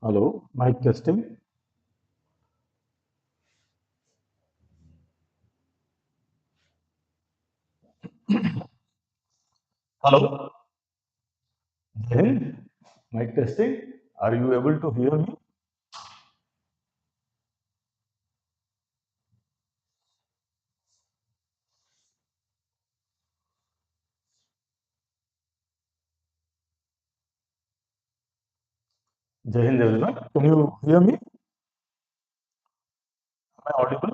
Hello, mic testing. Hello, Jai. Mic testing. Are you able to hear me? Jai Hind, everyone. Can you hear me? Am I audible?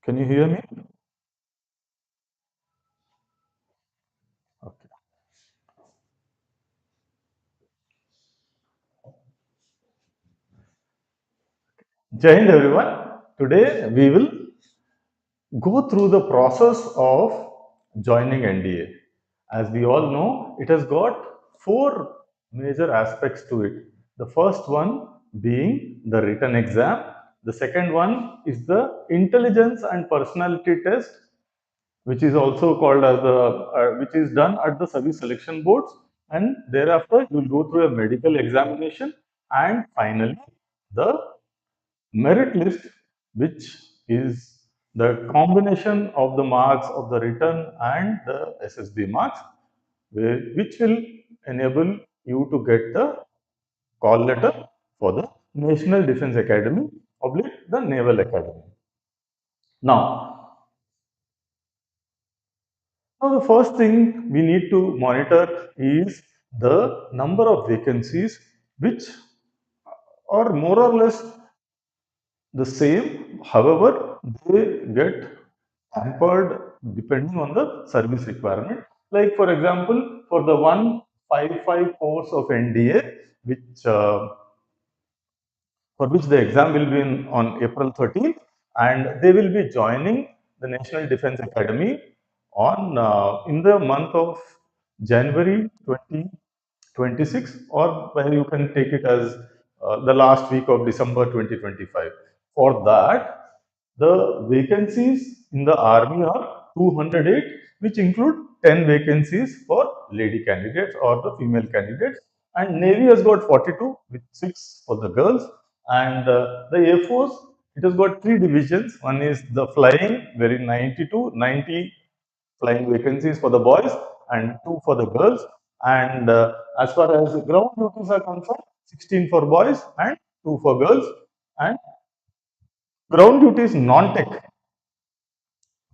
Can you hear me? Okay. Jai Hind, everyone. Today we will go through the process of joining NDA. As we all know, it has got four major aspects to it. The first one being the written exam. The second one is the intelligence and personality test, which is also called as the which is done at the service selection boards, and thereafter you will go through a medical examination, and finally the merit list, which is the combination of the marks of the written and the SSB marks, which will enable you to get the call letter for the National Defence Academy oblique the Naval Academy. Now, the first thing we need to monitor is the number of vacancies, which are more or less the same. However, they get hampered depending on the service requirement. Like for example, for the 155 course of NDA, which for which the exam will be on April 13th, and they will be joining the National Defence Academy on in the month of January 2026, or where you can take it as the last week of December 2025. For that, the vacancies in the army are 208, which include 10 vacancies for lady candidates or the female candidates. And Navy has got 42, with 6 for the girls. And the Air Force, it has got 3 divisions. One is the flying, wherein 90 flying vacancies for the boys and 2 for the girls. And as far as ground duties are concerned, 16 for boys and 2 for girls. And ground duties non-tech,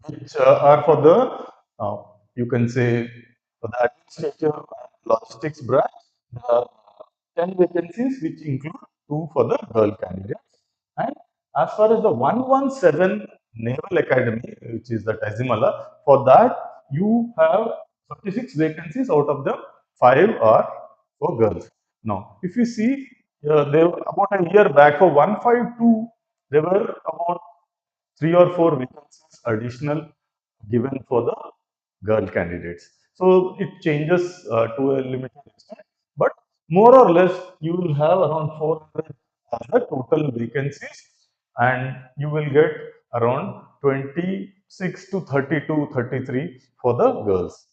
which are for the, uh, you can say, for the administrative and logistics branch. There are 10 vacancies, which include 2 for the girl candidates. And as far as the 117 Naval Academy, which is the Tazimala, for that you have 36 vacancies, out of them 5 are for girls. Now, if you see, they about a year back for 152, there were about 3 or 4 vacancies additional given for the girl candidates. So it changes to a limited extent, but more or less you will have around 400 as the total vacancies, and you will get around 26 to 32, 33 for the girls.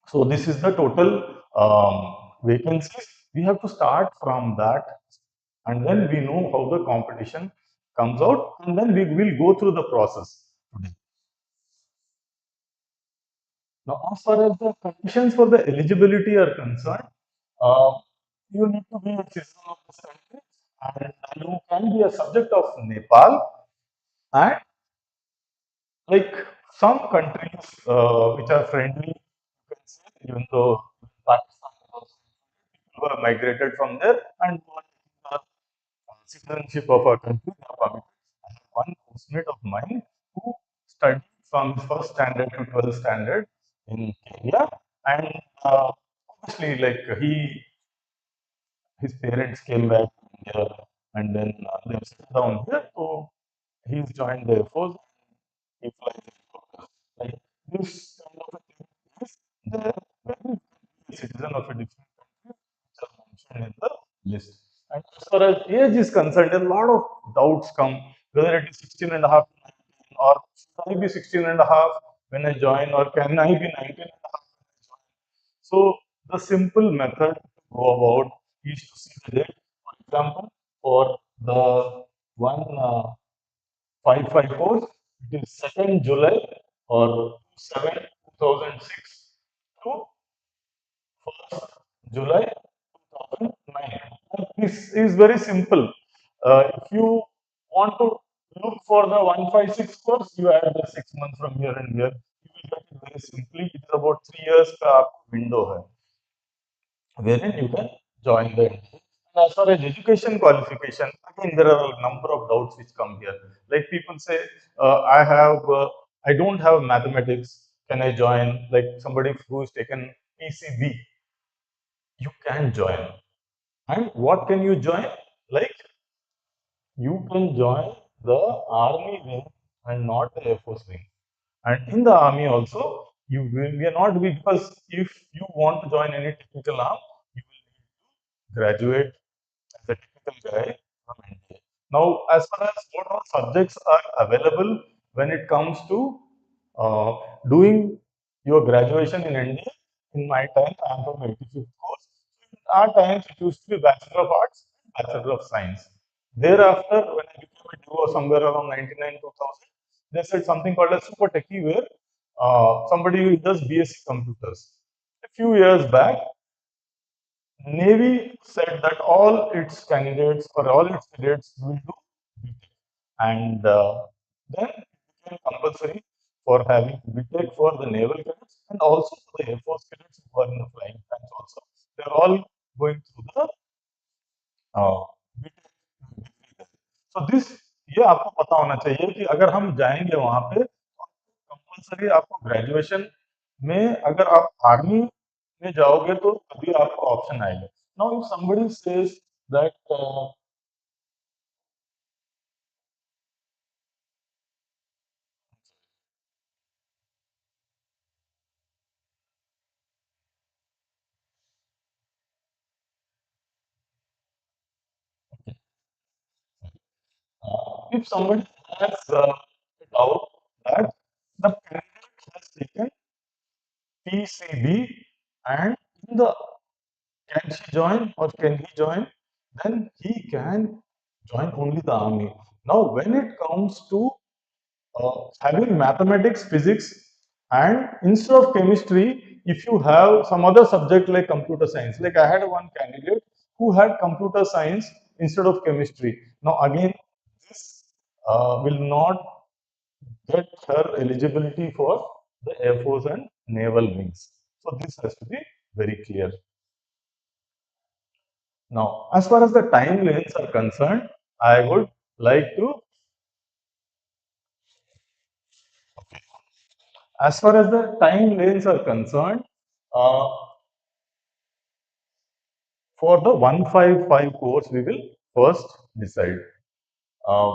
So this is the total vacancies. We have to start from that, and then we know how the competition comes out, and then we will go through the process today. Now, as far as the conditions for the eligibility are concerned, uh, you need to be a citizen of this country, and you can be a subject of Nepal, and like some countries which are friendly, you can say, even though Pakistan is also, people who have migrated from there and who are taking the citizenship of our country, they are permitted. I have one housemate of mine who studied from first standard to 12th standard in Kenya, and obviously, like his parents came back to India, and then they have settled down here, so he's joined the Air Force. He flies helicopters. Like this kind of a thing is there when you be a citizen of a different country, which are mentioned in the list. And as far as age is concerned, a lot of doubts come whether it is 16 and a half to 19, or should I be 16 and a half when I join, or can I be 19 and a half when I join? So the simple method to go about is to see the date. For example, for the one 554, it is 2nd July or 7 2006 to 1st July 2009. And this is very simple. If you want to look for the 156 course, you add the 6 months from here and here. You will get it very simply. It is about 3 years का आपको window है, wherein you can join the NDA. And as far as education qualification, again there are a number of doubts which come here. Like people say, I don't have mathematics. Can I join? Like somebody who has taken PCB, you can join. And what can you join? Like you can join the army wing and not the air force wing. And in the army also, you will we are not because if you want to join any technical arm, you will need to graduate as a technical guy from NDA. Now, as far as what all subjects are available when it comes to doing your graduation in NDA, in my time, I am from 85th course. In our times, it used to be Bachelor of Arts, Bachelor of Science. Thereafter, when I became a DO somewhere around 99 2000, they said something called a super techie where somebody who does BSc computers. A few years back, Navy said that all its candidates or all its cadets will do BTech. And then it became compulsory for having BTech for the naval cadets and also for the Air Force cadets who are in the flying branch also. They're all going through the BTech. So this ये आपको पता होना चाहिए कि अगर हम जाएंगे वहां पे कंपलसरी आपको ग्रेजुएशन में अगर आप आर्मी में जाओगे तो तभी आपको ऑप्शन आएगा. Now if somebody says that if somebody has a doubt that the candidate has taken PCB and in the can she join or can he join, then he can join only the army. Now, when it comes to having mathematics, physics, and instead of chemistry, if you have some other subject like computer science, like I had one candidate who had computer science instead of chemistry. Now, again, this will not get her eligibility for the Air Force and Naval wings. So, this has to be very clear. Now, as far as the timelines are concerned, I would like to, as far as the timelines are concerned, uh, for the 155 course, we will first decide. Uh,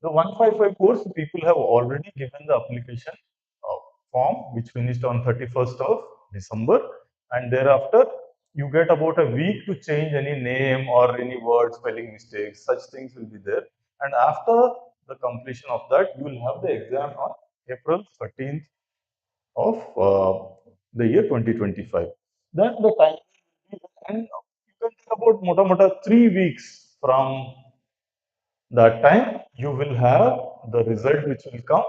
the 155 course, people have already given the application form, which finished on 31st of December, and thereafter you get about a week to change any name or any word spelling mistakes. Such things will be there, and after the completion of that, you will have the exam on April 13th of the year 2025. Then the time will be, and you can take about mota 3 weeks from that time. You will have the result which will come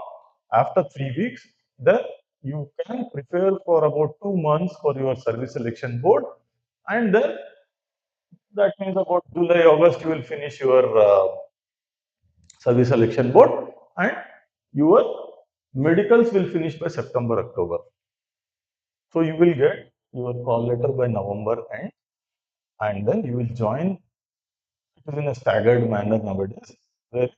after 3 weeks. Then you can prepare for about 2 months for your service selection board, and then that means about July, August you will finish your service selection board, and your medicals will finish by September, October. So you will get your call letter by November end, and then you will join. It is in a staggered manner nowadays, where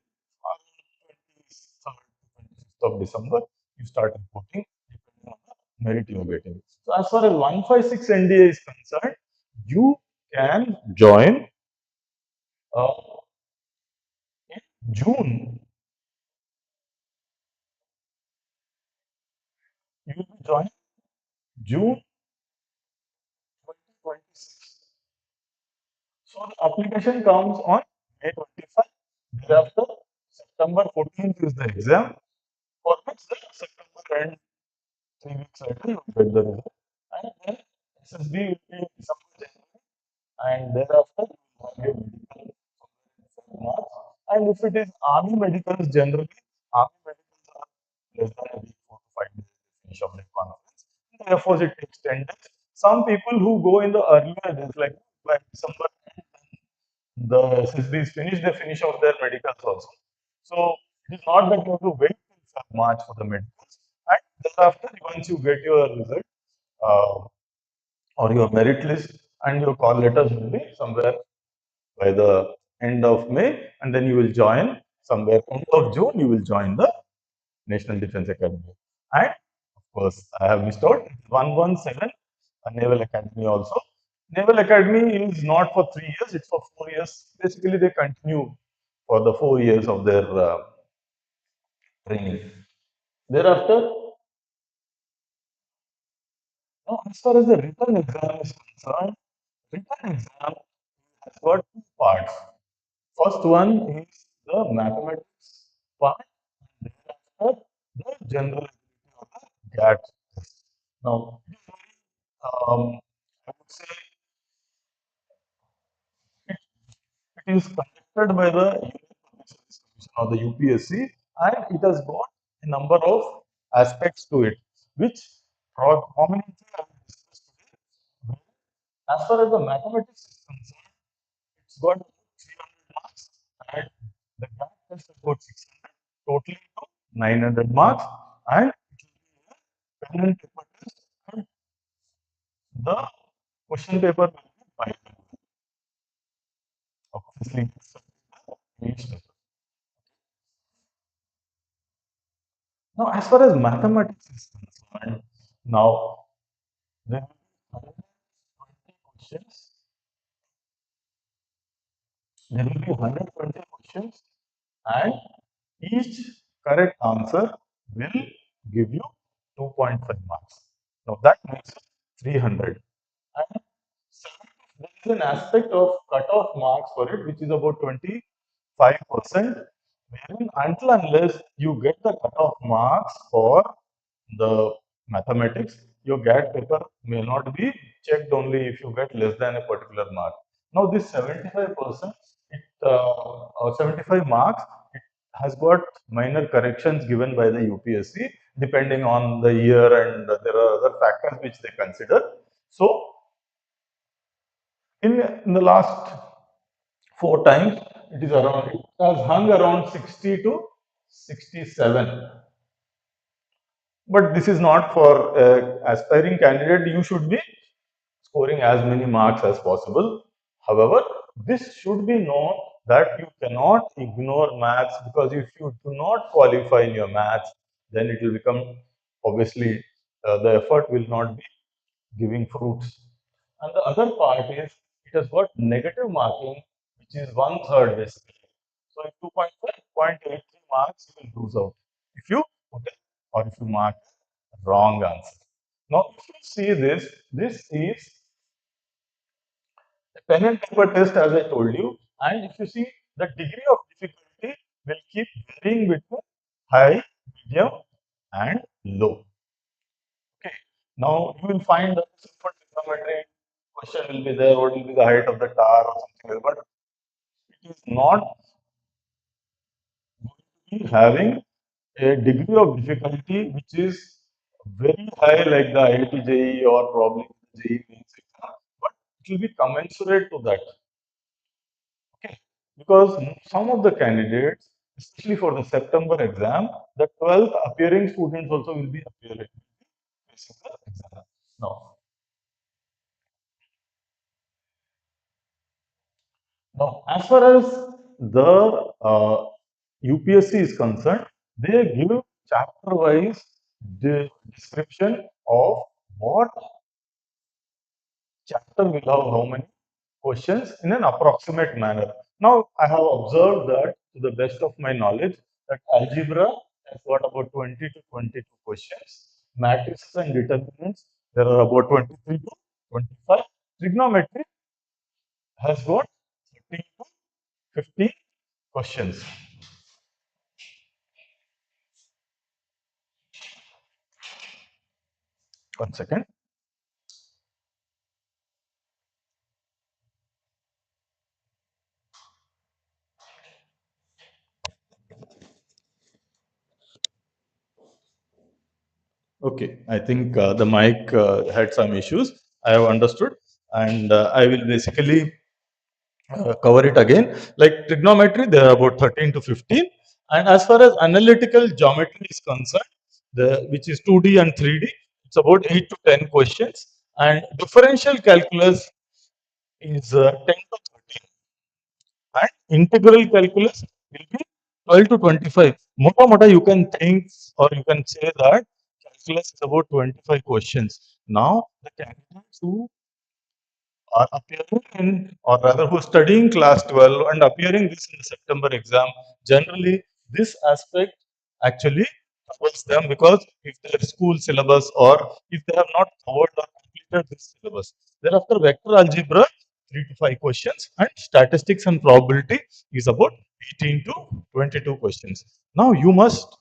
on 23rd to 25th of December you start reporting depending on the merit you are getting. So as far as 156 NDA is concerned, you can join uh, in June. You will be joining June 2026. So the application comes on May 25. Thereafter, September 14th is the exam, for which the September end 3 weeks later you will get the result. and then SSB will be December, January, and thereafter you will have your medical marks. And if it is army medicals, generally army medicals are less than a week, 4 to 5 days they finish up their conference. Therefore, it takes 10 days. Some people who go in the earlier days, like by December, the SSB is finished, they finish off their medicals also. So it is not that you have to wait till March for the medicals. And thereafter, once you get your result uh, or your merit list and your call letters will be somewhere by the end of May, and then you will join somewhere end of June. You will join the National Defense Academy. And of course, I have missed out 117, a Naval Academy also. Naval Academy is not for 3 years; it's for 4 years. Basically, they continue for the 4 years of their training. Thereafter, now, as far as the written exam is concerned, written exam has got two parts. First one is the mathematics part, and thereafter the general ability or the GAT test. Now, I would say it, it is conducted by the Union Public Service Commission or the UPSC, and it has got a number of aspects to it, which prominently I will discuss today. As far as the mathematics is concerned, it's got 300 marks, and the GAT test has got 600, totaling to 900 marks, and it will be a pen and paper test, and the question paper will be bilingual, obviously except the English paper. Now, as far as mathematics is concerned, now there will be 120 questions. There will be 120 questions, and each correct answer will give you 2.5 marks. Now that makes it 300. And there is an aspect of cutoff marks for it, which is about 25%, wherein until unless you get the cutoff marks for the mathematics, your GAT paper may not be checked only if you get less than a particular mark. Now, this 75%, 75 marks, it has got minor corrections given by the UPSC depending on the year, and there are other factors which they consider. So, in the last 4 times, it has hung around 60 to 67. But this is not for aspiring candidate. You should be scoring as many marks as possible. However, this should be known that you cannot ignore maths, because if you do not qualify in your maths, then it will become, obviously, the effort will not be giving fruits. And the other part is it has got negative marking, which is one third basically. So if 2.5, marks, you will lose out if you put it or if you mark wrong answer. Now, if you see this is a pen and paper test, as I told you, and if you see, the degree of difficulty will keep varying between high, medium, and low. Okay. Now you will find that simple trigonometry question will be there. What will be the height of the tower or something like that? But it is not going to be having a degree of difficulty which is very high, like the IIT JEE or probably the JEE mains exam, but it will be commensurate to that. Okay, because some of the candidates, especially for the September exam, the 12th appearing students also will be appearing facing the exam. Now, as far as the UPSC is concerned, they give chapter-wise description of what chapter will have how many questions in an approximate manner. Now, I have observed that, to the best of my knowledge, that algebra has got about 20 to 22 questions. Matrices and determinants, there are about 23 to 25. Trigonometry has got 13 to 15 questions. One second. Okay, I think the mic had some issues. I have understood, and I will basically cover it again. Like trigonometry, there are about 13 to 15. And as far as analytical geometry is concerned, which is 2D and 3D, it's about 8 to 10 questions. And differential calculus is 10 to 13. And integral calculus will be 12 to 25. Mota mota, you can think or you can say that calculus is about 25 questions. Now, the candidates who are appearing in, or rather who are studying class 12 and appearing this in the September exam, generally this aspect actually covers them, because if their school syllabus or if they have not covered or completed this syllabus, thereafter vector algebra 3 to 5 questions, and statistics and probability is about 18 to 22 questions. Now you must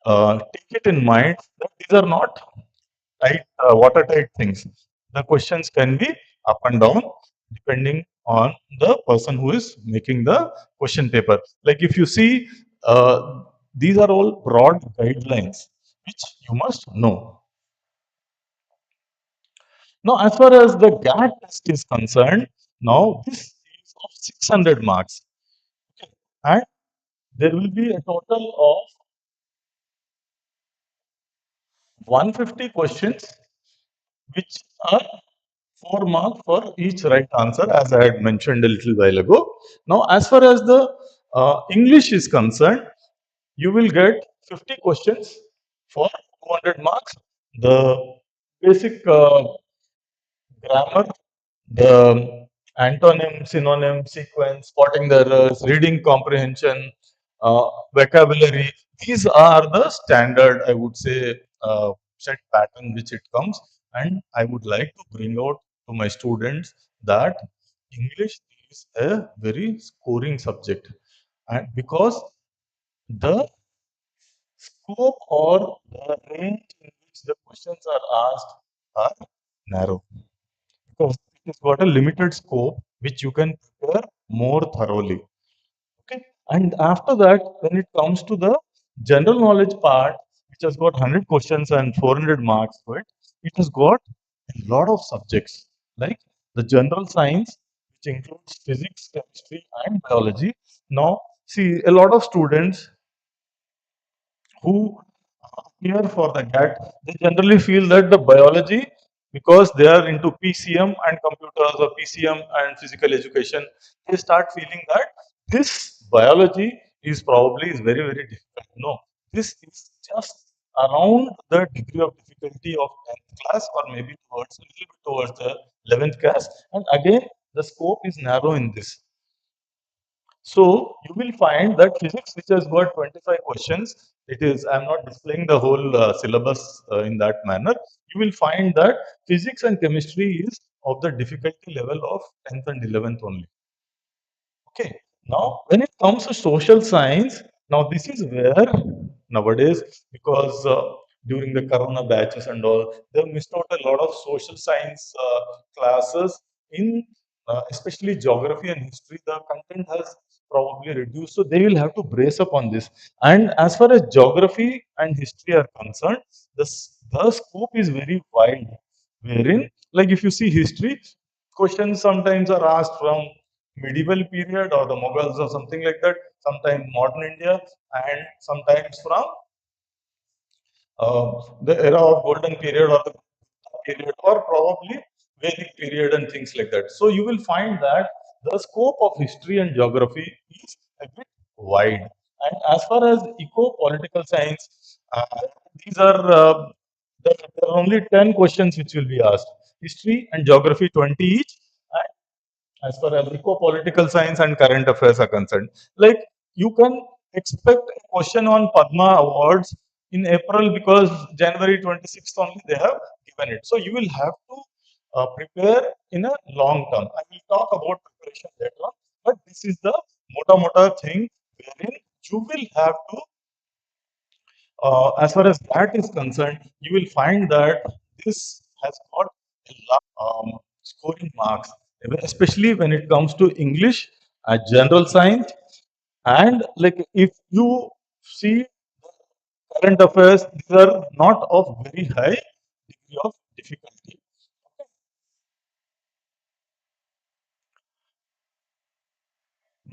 take it in mind that these are not tight, watertight things. The questions can be up and down depending on the person who is making the question paper. Like if you see, these are all broad guidelines which you must know. Now, as far as the GAT test is concerned, now this is of 600 marks, and there will be a total of 150 questions which are 4 marks for each right answer, as I had mentioned a little while ago. Now, as far as the English is concerned, you will get 50 questions for 200 marks. The basic grammar, the antonym, synonym, sequence, spotting the errors, reading comprehension, vocabulary. These are the standard, I would say, set pattern which it comes. And I would like to bring out to my students that English is a very scoring subject, and because the scope or the range in which the questions are asked are narrow, because it has got a limited scope which you can prepare more thoroughly. Okay. And after that, when it comes to the general knowledge part, which has got 100 questions and 400 marks to it, it has got a lot of subjects like the general science, which includes physics, chemistry, and biology. Now, see, a lot of students who here for the GAT, they generally feel that the biology, because they are into PCM and computers or PCM and physical education, they start feeling that this biology is probably is very, very difficult. No, this is just around the degree of difficulty of 10th class, or maybe towards a little bit towards the 11th class. And again, the scope is narrow in this. So you will find that physics, which has got 25 questions, it is, I'm not displaying the whole syllabus in that manner. You will find that physics and chemistry is of the difficulty level of 10th and 11th only. Okay. Now, when it comes to social science, now this is where nowadays, because during the corona batches and all, they have missed out a lot of social science classes in especially geography and history. The content has probably reduced, so they will have to brace up on this. And as far as geography and history are concerned, the scope is very wide. Wherein, like if you see history, questions sometimes are asked from medieval period or the Mughals or something like that, sometimes modern India, and sometimes from the era of golden period or the period, or probably Vedic period and things like that. So you will find that the scope of history and geography is a bit wide. And as far as eco-political science, these are there are only 10 questions which will be asked. History and geography 20 each, as far as eco-political science and current affairs are concerned. Like you can expect a question on Padma Awards in April, because January 26th only they have given it. So you will have to prepare in a long term. I will talk about preparation later on, but this is the mota thing wherein you will have to, as far as that is concerned, you will find that this has got a lot scoring marks, especially when it comes to English, general science, and like if you see current affairs, these are not of very high degree of difficulty.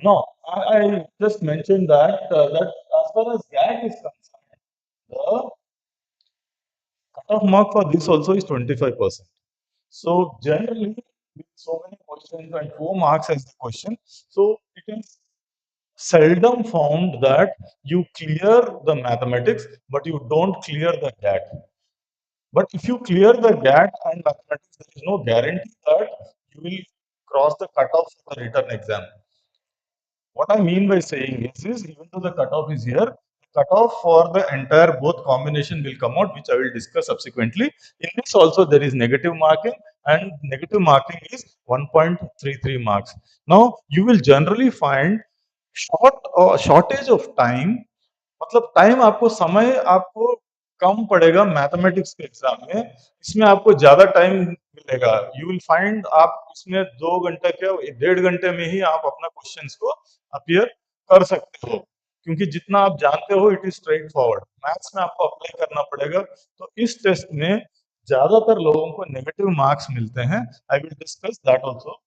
No, I just mentioned that as far as GAT is concerned, the cutoff mark for this also is 25%. So generally, with so many questions and 4 marks as the question, so it is seldom found that you clear the mathematics, but you don't clear the GAT. But if you clear the GAT and mathematics, there is no guarantee that you will cross the cutoff for the written exam. What I mean by saying is even though the cutoff is here, the cutoff for the entire both combination will come out, which I will discuss subsequently. In this also there is negative marking, and negative marking is 1.33 marks. Now you will generally find shortage of time, मतलब time आपको समय आपको कम पड़ेगा mathematics के exam में, इसमें आपको ज्यादा टाइम मिलेगा। यू विल फाइंड आप इसमें 2 घंटे के 1.5 घंटे में ही आप अपना क्वेश्चंस को अपियर कर सकते हो, क्योंकि जितना आप जानते हो it is straight forward. Maths में आपको अप्लाई करना पड़ेगा। तो इस टेस्ट में ज्यादातर लोगों को नेगेटिव मार्क्स मिलते हैं। I will discuss that also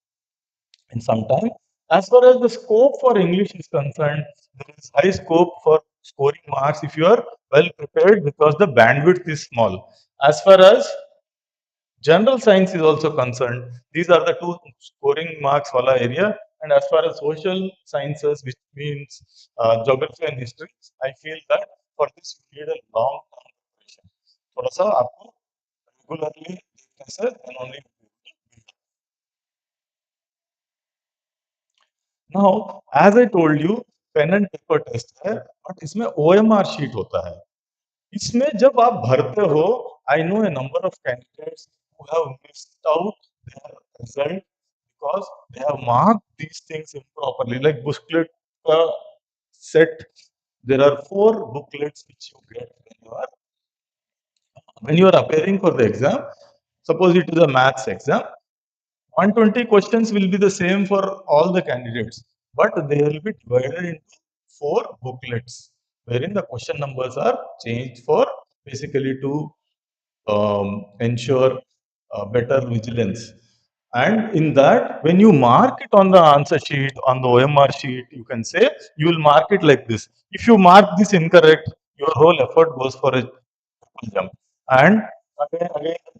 in some time. As far as the scope for English is concerned, there is high scope for scoring marks if you are well prepared because the bandwidth is small. As far as general science is also concerned, these are the two scoring marks wala area. And as far as social sciences, which means geography and history, I feel that for this you need a long term preparation. थोड़ा सा आपको regularly देखने से and only now, as I told you, pen and paper test है, but इसमें OMR sheet होता है। इसमें जब आप भरते हो, I know a number of candidates who have missed out their result because they have marked these things improperly. Like booklet set, there are 4 booklets which you get when you are appearing for the exam. Suppose it is a maths exam. 120 questions will be the same for all the candidates, but they will be divided into 4 booklets, wherein the question numbers are changed for basically to ensure better vigilance. And in that, when you mark it on the answer sheet, on the OMR sheet, you can say you will mark it like this. If you mark this incorrect, your whole effort goes for a triple jump. And again,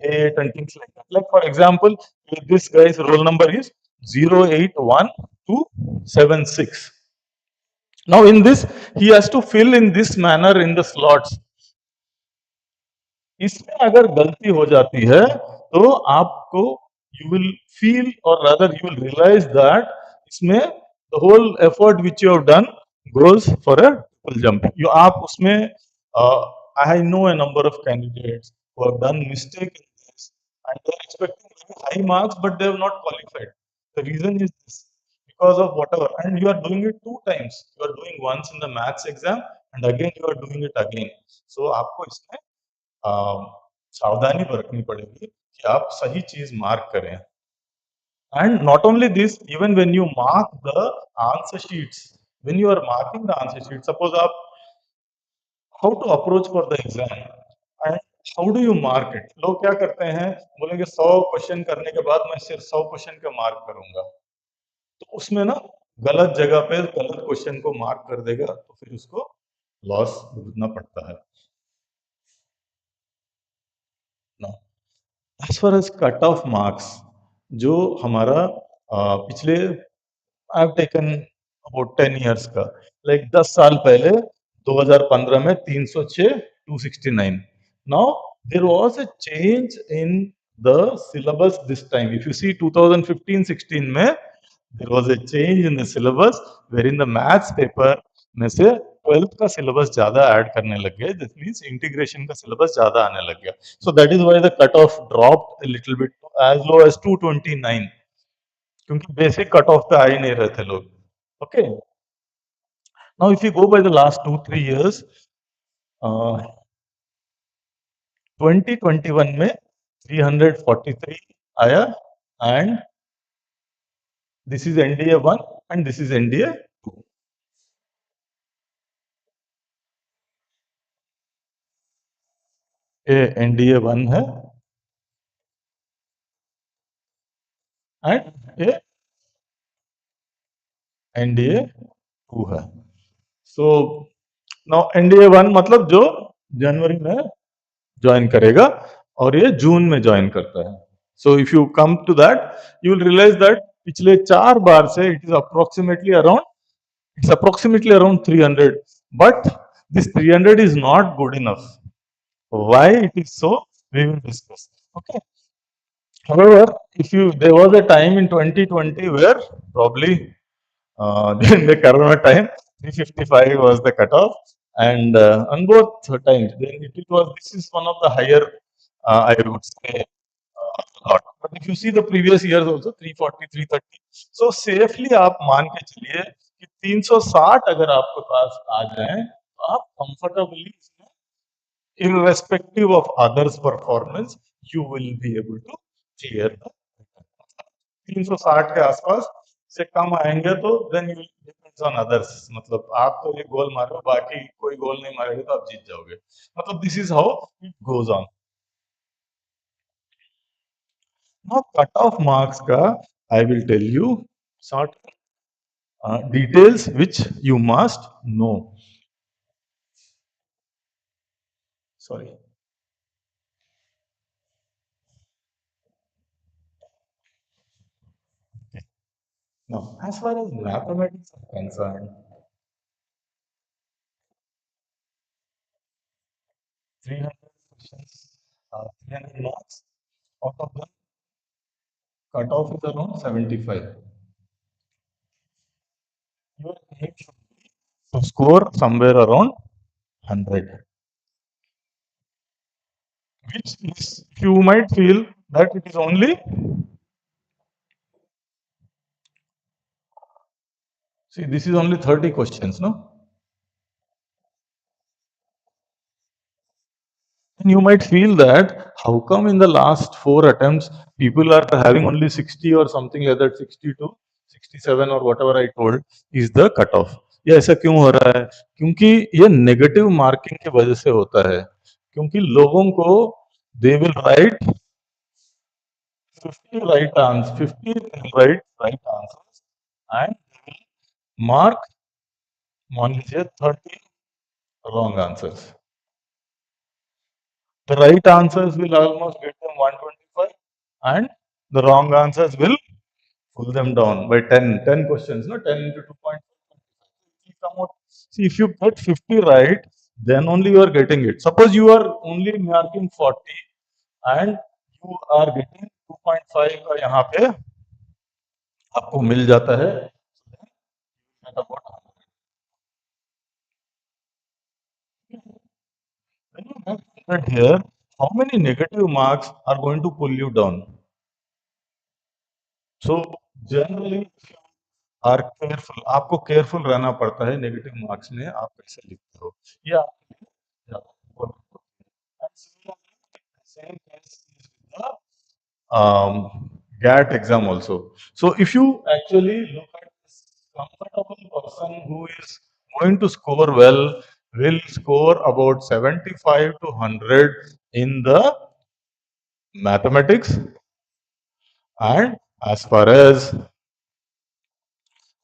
8 and things like that. Like for example, if this guy's roll number is 081276. Now in this, he has to fill in this manner in the slots. इसमें अगर गलती हो जाती है तो आपको you will feel और rather you will realize that इसमें the whole effort which you have done goes for a triple jump. You आप उसमें I know a number of candidates who have done mistake in this and they are expecting high marks but they have not qualified. The reason is this because of whatever, and you are doing it 2 times. You are doing once in the maths exam and again you are doing it again. So आपको इसमें सावधानी बरतनी पड़ेगी कि आप सही चीज mark करें। And not only this, even when you mark the answer sheets, when you are marking the answer sheet, suppose आप how to approach for the exam and how do you mark it. लोग क्या करते हैं, बोलेंगे 100 question करने के बाद मैं सिर्फ 100 क्वेश्चन का मार्क करूंगा, तो उसमें ना गलत जगह पे गलत क्वेश्चन को मार्क कर देगा, तो फिर उसको लॉस भुगतना पड़ता है ना। As far as cut off marks, जो हमारा पिछले I have taken about 10 years का, लाइक 10 साल पहले 2015 में 306 269। Now there was a change in the syllabus this time. If you see 2015-16 में there was a change in the syllabus where in the maths paper में से 12th का syllabus ज्यादा add करने लग गए। दिस मींस इंटीग्रेशन का syllabus ज्यादा आने लग गया। So that is why the cut off dropped a little bit as low as 229, क्योंकि बेसिक कट ऑफ पे आ ही नहीं रहे थे लोग। Okay, now if you go by the last 2-3 years, 2021 में 343 आया, and this is NDA 1 and this is NDA 2। ये NDA 1 है एंड ये NDA 2 है। सो नाउ NDA 1 मतलब जो जनवरी में ज्वाइन करेगा और ये जून में ज्वाइन करता है। So if you come to that you will realize that पिछले 4 बार से it is approximately around it's approximately around 300, but this 300 is not good enough. Why it is so, we will discuss. Okay. However, if you there was a time in 2020 where probably during the corona time 355 was the cutoff, and on both times then it was this is one of the higher, I would say, lot. But if you see the previous years also 340 330, so safely आप मान के चलिए कि 360 अगर आपके पास आ जाए तो आप comfortably irrespective of others performance you will be able to clear the 360 के आसपास से कम आएंगे तो then you depends on others, मतलब आप तो ये गोल मारो बाकी कोई गोल नहीं मारेगा तो आप जीत जाओगे, मतलब this is how it goes on. Now cutoff marks का I will tell you short details which you must know. Sorry. Okay. Now, as far as mathematics are concerned, 300 questions, 300 marks. Out of them, cutoff is around 75. Your aim should be to score somewhere around 100. Which is, you might feel that it is only, see, this is only 30 questions, no? And you might feel that how come in the last 4 attempts people are having only 60 or something like that, 62, 67 or whatever I told is the cutoff. ये ऐसा क्यों हो रहा है? क्योंकि ये negative marking की वजह से होता है, क्योंकि लोगों को they will write 50 right answers, 50 right answers and they will mark मान लीजिए 30 wrong answers. The right answers will almost get them 125 and the wrong answers will pull them down by 10 questions, no? 10 into 2.5. See, if you get 50 right, then only you are getting it. Suppose you are only marking 40 and you are getting 2.5 का यहाँ पे आपको मिल जाता है, at about 100. When you get 100 here, how many negative marks are going to pull you down? So generally, if you are careful, आपको careful रहना पड़ता है नेगेटिव मार्क्स में आप कैसे लिखते हो, या same case is with the GAT exam also. So if you actually look at this comfortable person who is going to score well, will score about 75 to 100 in the mathematics, and as far as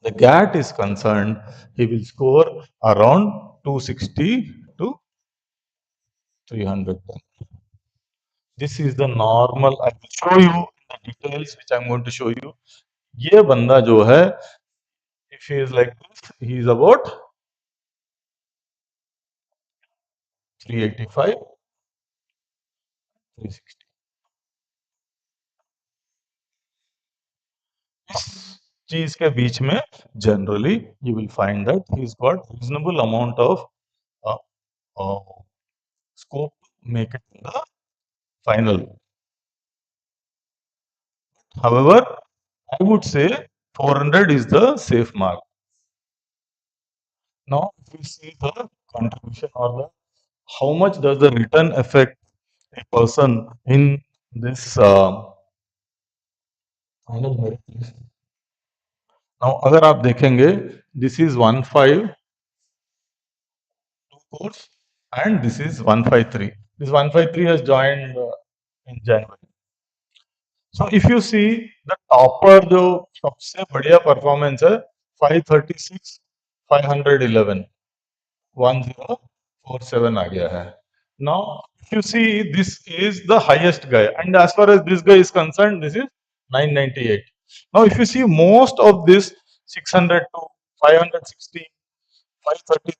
the GAT is concerned, he will score around 260 to 310. This is the normal. I will show you the details which I am going to show you. ये बंदा जो है, if he is like this, he is about 385, 360. इस चीज के बीच में generally you will find that he's got reasonable amount of scope to make it in the final. However, I would say 400 is the safe mark. Now, if we see the contribution or the how much does the return affect a person in this final merit list. Now, अगर आप देखेंगे, this is 152 course and this is 153. This 153 has joined in January. So if you see the topper जो सबसे बढ़िया performance है 536 511 1047 आ गया है. Now if you see this is the highest guy, and as far as this guy is concerned this is 998. Now if you see most of this 602 516 533,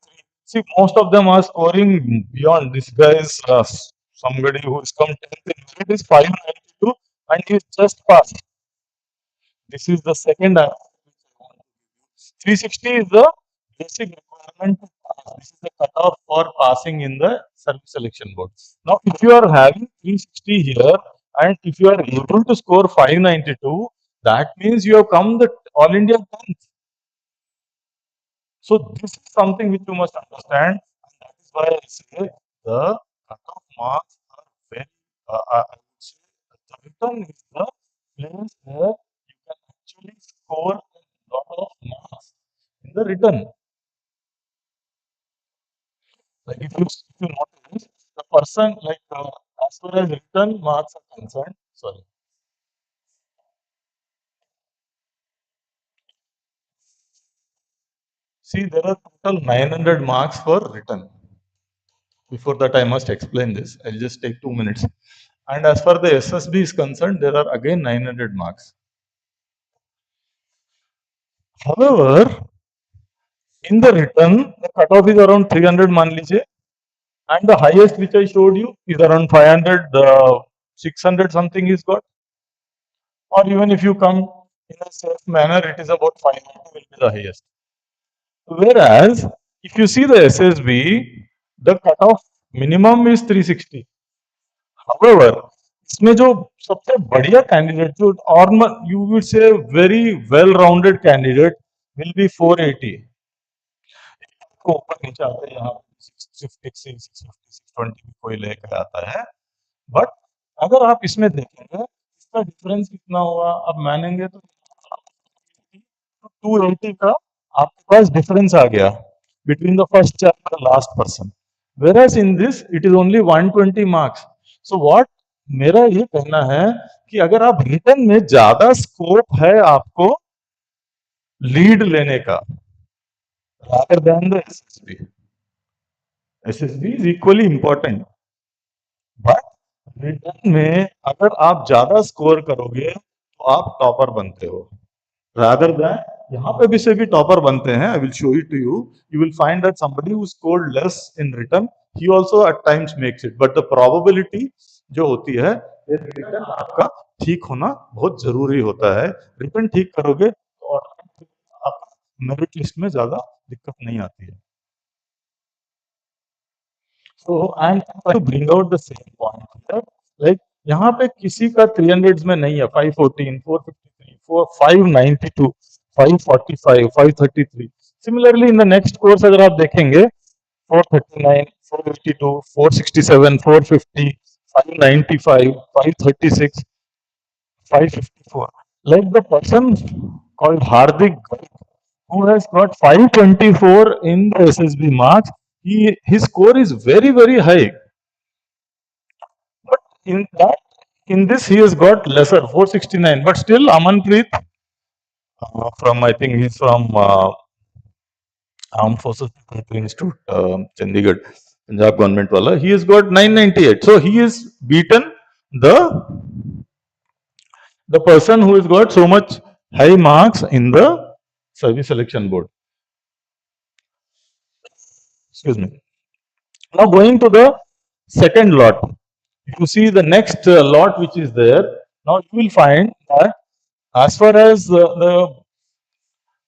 see most of them are scoring beyond. This guy is somebody who has come 10th in merit is 592 and he just passed. This is the second answer. 360 is the basic requirement to pass. This is the cutoff for passing in the service selection board. Now, if you are having 360 here and if you are able to score 592, that means you have come the All India 10th. So this is something which you must understand, and that is why I say the cutoff marks are very. I would say the written is the place where you can actually score a lot of marks in the written. Like if you notice the person like as far as written marks are concerned. Sorry. See, there are total 900 marks for written. Before that, I must explain this. I'll just take 2 minutes. And as far the SSB is concerned, there are again 900 marks. However, in the written, the cutoff is around 300 मान लीजिए, and the highest which I showed you is around 500, 600 something is got. Or even if you come in a safe manner, it is about 500 will be the highest. Whereas, if you see the SSB, the cutoff minimum is 360. However, इसमें जो सबसे बढ़िया candidate जो और you would say very well rounded candidate will be 480 को ऊपर नीचे आते हैं यहाँ 650 650 620 कोई लेकर आता है. बट अगर आप इसमें देखेंगे इसका डिफरेंस कितना हुआ अब मानेंगे तो 280 का आपके पास डिफरेंस आ गया between the first and the last person, whereas in this it is only 120 marks. So what मेरा ये कहना है कि अगर आप रिटर्न में ज्यादा स्कोप है आपको लीड लेने का rather than the SSB. SSB is equally important, but return में अगर आप ज्यादा स्कोर करोगे तो आप टॉपर बनते हो. Rather than यहाँ पे भी से भी टॉपर बनते हैं. I will show it to you. You will find that somebody who scored less in written, he also at times makes it. But the probability जो होती है रिटर्न आपका ठीक होना बहुत जरूरी होता है. रिटर्न ठीक करोगे तो आपका मेरिट लिस्ट में ज्यादा दिक्कत नहीं आती है. So I'm trying to bring out the same point here. Like यहाँ पे किसी का 300s में नहीं है. 514, 453, 592, 545, 533. Similarly in the next course अगर आप देखेंगे 439, 452, 467, 450, 595, 536, 554. Like the person called Hardik, who has got 524 in the SSB marks, his score is very, very high. But in this he has got lesser 469. But still Amanpreet from I think he's from Armed Forces Preparatory Institute, Chandigarh, Punjab government wala. He has got 998. So he is beaten the person who has got so much high marks in the service selection board. Excuse me. Now going to the second lot. If you see the next lot which is there, now you will find that as far as the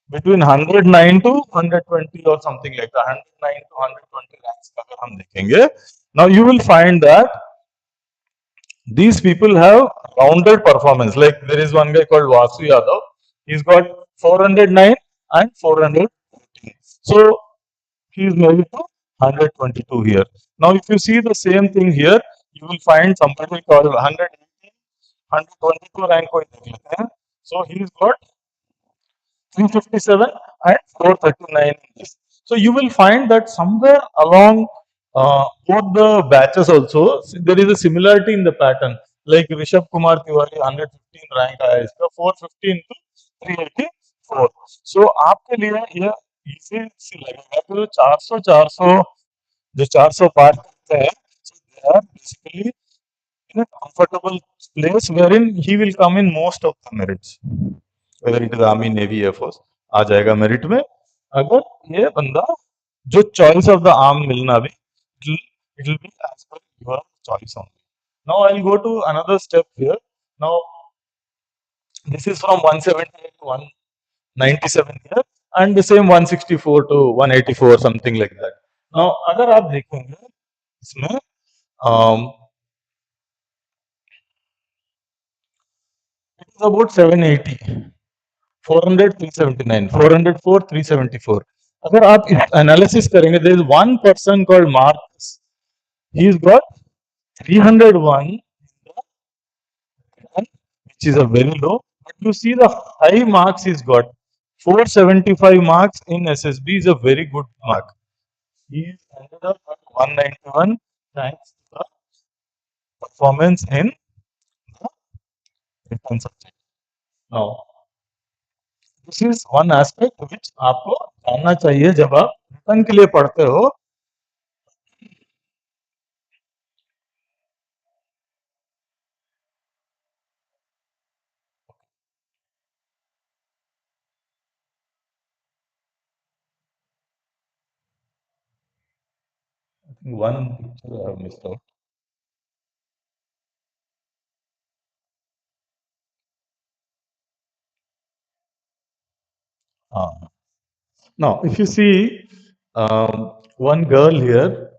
between 109 to 120 or something like that, 109 to 120 ranks अगर हम देखेंगे, now you will find that these people have rounded performance. Like there is one guy called Vasu Yadav, he's got 409 and 414. So he is merit to 122 here. Now if you see the same thing here, you will find somebody called 118, 122 rank को देख लेते हैं. So he's got 357 and 439 in this. So you will find that somewhere along both the batches also, there is a similarity in the pattern. Like Rishabh Kumar Tiwari 115 rank आया इसका 415 to 384. So आपके लिए ये easy सी लगेगा कि जो 400 जो 400 पार करते हैं, so they are basically in a comfortable place wherein he will come in most of the merits, whether it is army navy air force आ जाएगा मेरिट में, अगर ये बंदा जो चॉइस ऑफ द आर्म मिलना भी, it will be as per your choice only. Now I'll go to another step here. Now this is from 178 to 197 here, and the same 164 to 184 something like that. Now अगर आप देखेंगे इसमें it is about 780, 400, 379, 404, 374. अगर आप analysis करेंगे, there is one person called Marcus. He's got 301, which is a very low. But you see the high marks he's got. 475 marks in SSB is a very good mark. He ended up at 191 thanks to the performance in the written subject. Now, this is one aspect which आपको जानना चाहिए जब आप return के लिए पढ़ते हो. I think one picture I have missed out. Now, if you see one girl here,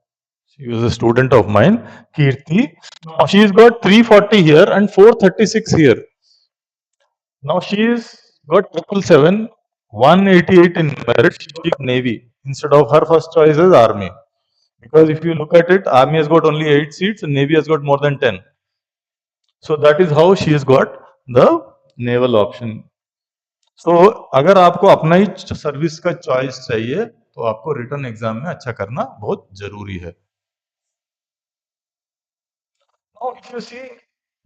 she was a student of mine, Kirti. Now she's got 340 here and 436 here. Now she's got 777, 188 in merit. She got Navy instead of her first choice is Army. Because if you look at it, Army has got only 8 seats and Navy has got more than 10. So that is how she has got the Naval option. So अगर आपको अपना ही service का choice चाहिए तो आपको return exam में अच्छा करना बहुत जरूरी है. Now if you see,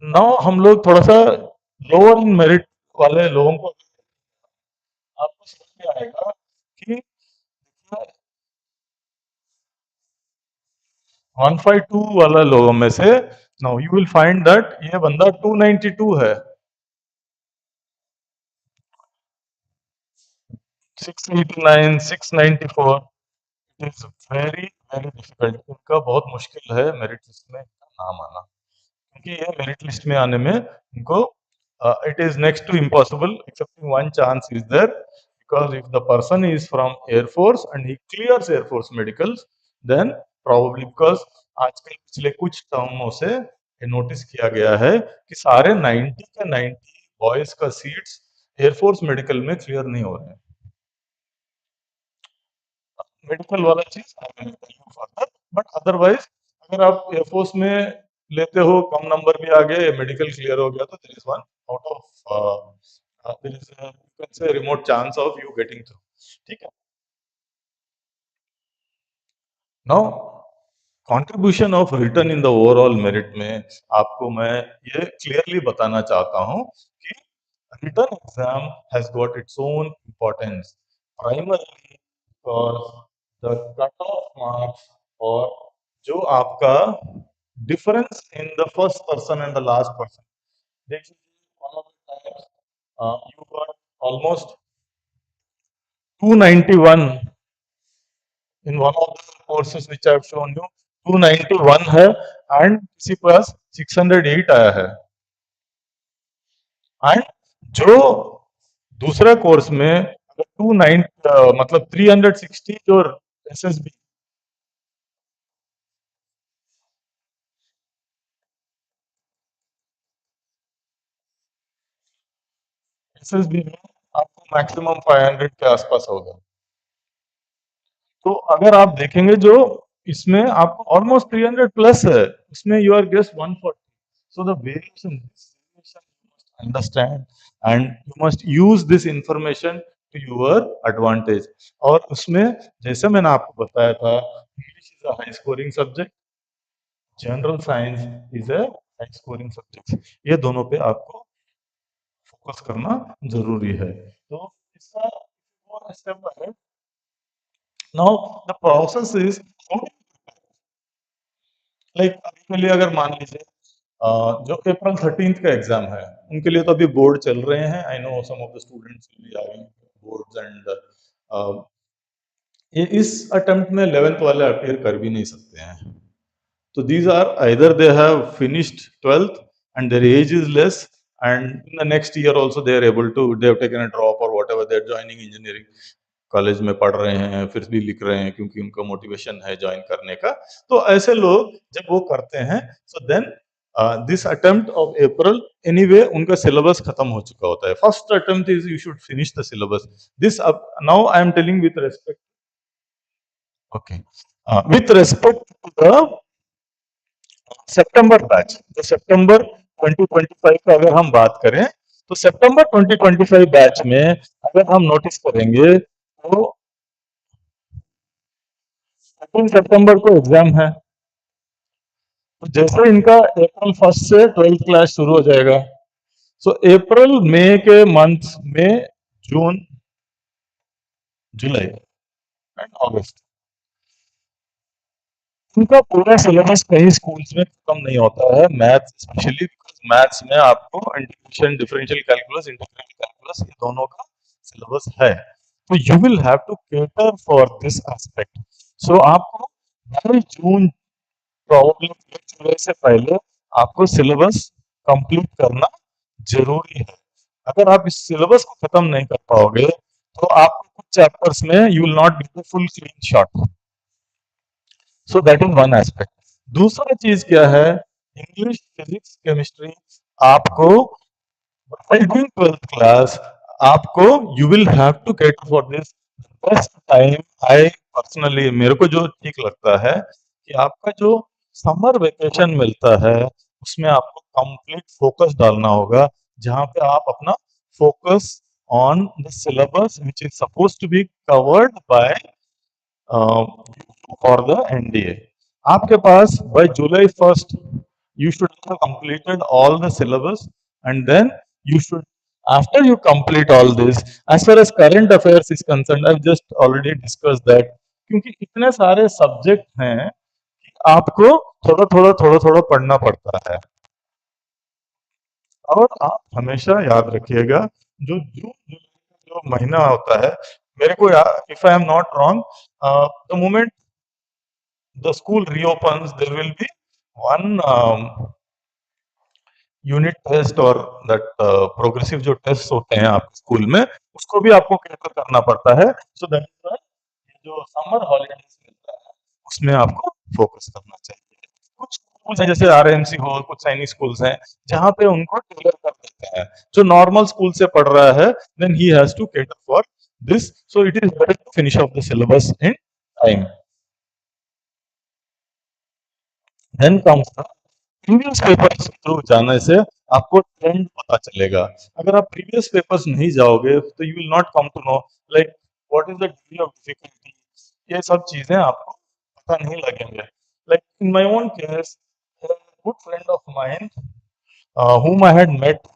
now हम लोग थोड़ा सा लोअर इन मेरिट वाले लोगों को आपको समझ में आएगा कि 152 वाला लोगों में से now you will find that ये बंदा 292 है, 689, 694. It is very very difficult. इनका बहुत मुश्किल है मेरिट लिस्ट में नाम आना, क्योंकि ये मेरिट लिस्ट में आने में इनको it is next to impossible, excepting one chance is there, because if the person is from Air Force and he clears Air Force medicals, then probably, because आजकल पिछले कुछ टर्मों से ये नोटिस किया गया है कि सारे 90 के 90 बॉयज का सीट्स एयरफोर्स मेडिकल में क्लियर नहीं हो रहे हैं. मेडिकल वाला चीज फर्दर, बट अदरवाइज अगर आप एयरफोर्स में लेते हो, कम नंबर भी आ गए, मेडिकल क्लियर हो गया, तो there is one out of there is you can say remote chance of you getting through. ठीक है. Now contribution of written in the overall merit में आपको मैं ये क्लियरली बताना चाहता हूं कि written exam has got its own importance, primarily because the cut off marks और जो आपका difference in the first person and the last person. देखिए, one of the times you got almost 291 in one of the courses which I have shown you. 291 है and किसी पास 608 आया है. And जो दूसरा कोर्स में 29 मतलब 360 जो एसएसबी में आपको मैक्सिमम 500 के आसपास होगा. तो अगर आप देखेंगे जो इसमें आपको ऑलमोस्ट 300 प्लस है, उसमें you are guessed 140. So the variation you must understand and you must use this information to your advantage. और उसमें जैसे मैंने आपको बताया था, English is a high scoring subject, general science is a high scoring subject. ये दोनों पे आपको फोकस करना जरूरी है। तो इसका स्टेप है। Now the process is like, अभी के लिए अगर मान लीजिए जो अप्रैल 13 का एग्जाम है, उनके लिए तो अभी बोर्ड चल रहे हैं। I know some of the students will be having boards and ये इस अटेम्प्ट में 11th वाले अपियर कर भी नहीं सकते हैं। तो these are either they have finished 12th and their age is less, and in the next year also they are able to, they have taken a drop or whatever, they are joining engineering college में पढ़ रहे हैं, फिर भी लिख रहे हैं क्योंकि उनका मोटिवेशन है ज्वाइन करने का। तो ऐसे लोग जब वो करते हैं, so then this attempt of April anyway उनका सिलेबस खत्म हो चुका होता है। First attempt is you should finish the syllabus. This now I am telling with respect, okay, with respect to the September batch. तो सितंबर 2025 का अगर हम बात करें, तो सितंबर 2025 बैच में अगर हम नोटिस करेंगे तो 13 सितंबर को एग्जाम है। तो जैसे इनका अप्रैल 1 से 12th क्लास शुरू हो जाएगा, सो अप्रैल मई के मंथ में, जून, जुलाई एंड अगस्त, इनका पूरा सिलेबस कई स्कूल्स में खत्म नहीं होता है। मैथ्स स्पेशली, बिकॉज मैथ्स में आपको integration, differential calculus, integral calculus, ये दोनों का सिलेबस है। तो you will have to cater for this aspect. So आपको बाय जून, प्रॉब्लली जुलाई से पहले आपको सिलेबस कंप्लीट करना जरूरी है। अगर आप इस सिलेबस को खत्म नहीं कर पाओगे, तो आपको कुछ चैप्टर्स में you will not get the full clean shot. So that is one aspect. दूसरा चीज क्या है, इंग्लिश, फिजिक्स, केमिस्ट्री, आपको while doing 12th class, आपको you will have to cater for this। best time, I personally, मेरे को जो ठीक लगता है कि आपका जो समर वेकेशन मिलता है, उसमें आपको कंप्लीट फोकस डालना होगा, जहां पे आप अपना focus on the syllabus which is suppose to be covered by for the NDA. आपके पास by July 1st you should have completed all the syllabus, and then you should, after you complete all this, as far as current affairs is concerned, I've just already discussed that, क्योंकि इतने सारे subject हैं कि आपको थोड़ा थोड़ा पढ़ना पड़ता है। और आप हमेशा याद रखिएगा, जो जून जुलाई का जो महीना होता है, मेरे को, if I am not wrong, the moment the school reopens, there will be one unit test और दैट प्रोग्रेसिव जो टेस्ट होते हैं आपके स्कूल में, उसको भी आपको कैटर करना पड़ता है। सो दैट इज जो समर हॉलीडेज मिलता है, उसमें आपको फोकस करना चाहिए। कुछ स्कूल्स हैं जैसे आरएमसी हो, कुछ सैनिक स्कूल्स हैं जहां पे उनको टेलर कर देते हैं। जो नॉर्मल स्कूल से पढ़ रहा है, then he has to cater for this. So it is better to finish off the syllabus in time. Then comes the previous papers के थ्रू जाने से आपको ट्रेंड पता चलेगा। अगर आप प्रीवियस पेपर्स नहीं जाओगे, तो you will not come to know like what is the degree of difficulty. ये सब चीजें आपको पता नहीं लगेंगे। Like in my own case, good friend of mine whom I had met,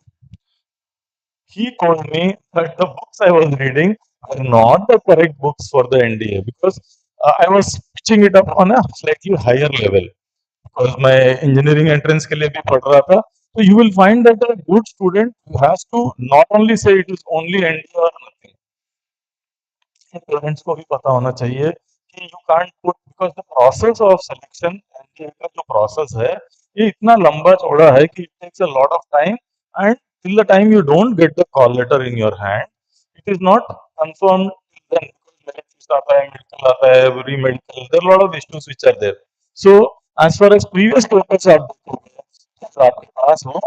he told me that the books I was reading are not the correct books for the NDA, because I was pitching it up on a slightly higher level, because मैं engineering entrance के लिए भी पढ़ रहा था। तो you will find that a good student has to not only say it is only NDA और nothing. Parents को भी पता होना चाहिए कि you can't put, because the process of selection, NDA का जो प्रोसेस है, ये इतना लंबा चौड़ा है कि it takes a lot of time, and till the time you don't get the call letter in your hand, it is not confirmed. Then merit आता है, मेडिकल आता है, re medical, there lot of issues which are there. So as far as previous papers are concerned, तो आपके पास हो,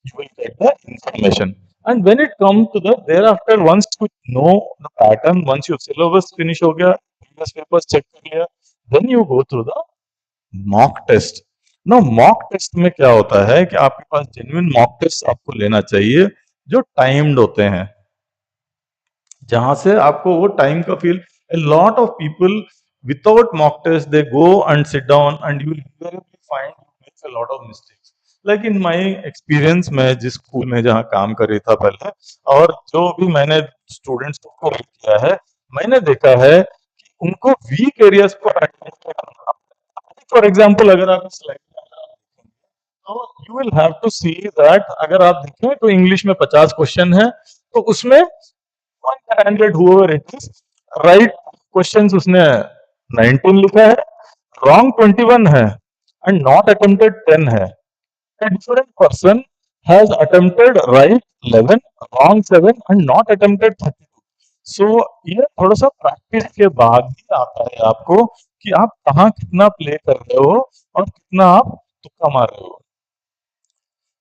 you will get the information, and when it comes to the thereafter, once you know the pattern, once your syllabus finish हो गया, previous papers check कर लिया, then you go through the mock test। now mock test में क्या होता है कि आपके पास genuine mock test आपको लेना चाहिए जो timed होते हैं। जहां से आपको वो टाइम का feel a lot of people without mock test they go and sit down and you will invariably find you make a lot of mistakes like in my experience मैं जिस स्कूल में जहाँ काम कर रही था पहले और जो भी मैंने स्टूडेंट्स को read किया है मैंने देखा है कि उनको वीक एरियाज को आइडेंटिफाई करना फॉर एग्जांपल अगर आप स्लाइड तो you will have to see that अगर आप देखें तो इंग्लिश में 50 क्वेश्चन है तो उसमें 100 whoever it is right questions उसने 19 लिखा है रॉन्ग 21 है एंड नॉट अटेम्प्टेड 10 है a different person has attempted right 11 wrong 7 and not attempted 32 so ये थोड़ा सा प्रैक्टिस के बाद ही आता है आपको कि आप कहाँ कितना प्ले कर रहे हो और कितना आप तुक्का मार रहे हो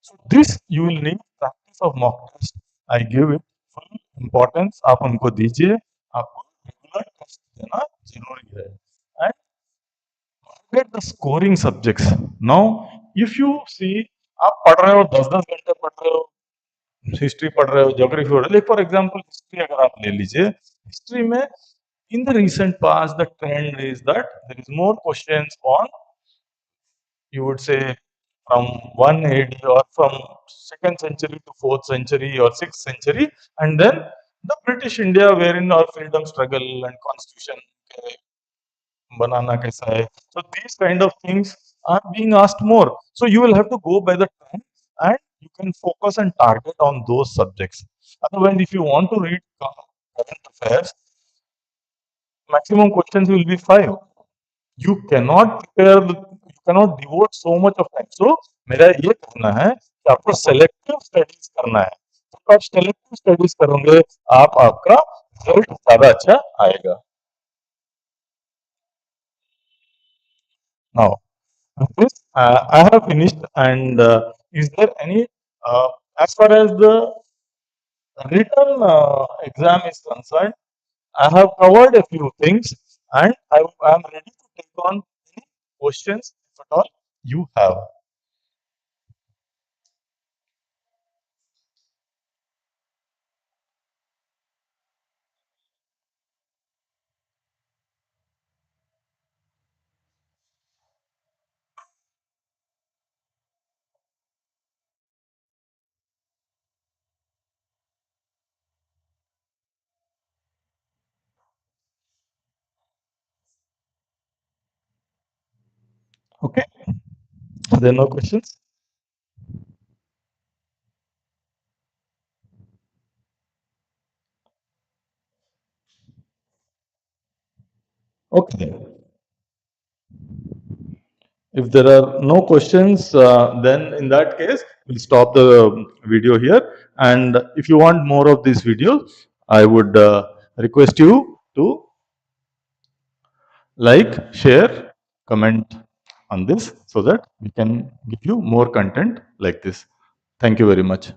so this you will need practice of mock test I give it full importance आप हमको दीजिए आपको रेगुलर टेस्ट देना जरूरी है and get the scoring subjects now if you see आप पढ़ रहे हो 10-10 घंटे पढ़ रहे हो हिस्ट्री पढ़ रहे हो ज्योग्राफी पढ़ रहे हो फॉर एग्जांपल हिस्ट्री अगर आप ले लीजिए हिस्ट्री में in the recent past the trend is that there is more questions on you would say from 1 AD or from 2nd century to 4th century or 6th century and then the British India wherein our freedom struggle and constitution banana kaisa hai so these kind of things are being asked more so you will have to go by the trend and you can focus and target on those subjects otherwise if you want to read current affairs maximum questions will be 5 you cannot prepare you cannot devote so much of time so मेरा ये कहना है कि आपको selective studies करना है तो आप selective studies करोगे आप आपका रिजल्ट ज्यादा अच्छा आएगा now this I have finished and is there any as far as the written exam is concerned I have covered a few things and I am ready to take on any questions if at all you have. Okay, are there no questions? Okay. If there are no questions, then in that case, we'll stop the video here. And if you want more of these videos, I would request you to like, share, comment on this so that we can give you more content like this. Thank you very much.